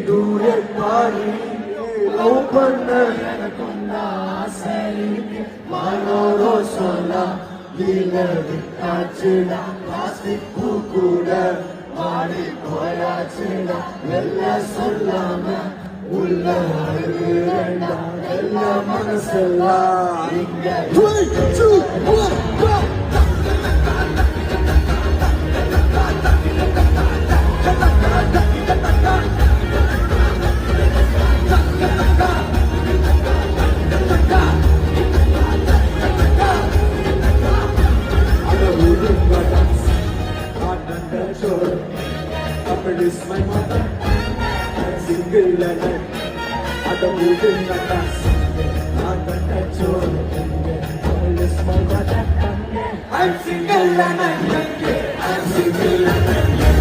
Duet பாடி love பண்ண எனக்கும் ஆசை மானோரோ சொல்ல வீலது காச்சுடா பிளாஸ்டிக் பூ கூட மாடி போயாச்சுடா வெள்ள சொல்லாம உள்ள அழுகிறண்டா வெள்ள மனசெல்லாம் இங்க 3, 2, 1, go! Is my mother, I'm single and I don't live in a dance. I'm not that sure. Is my mother, I'm single and I'm single and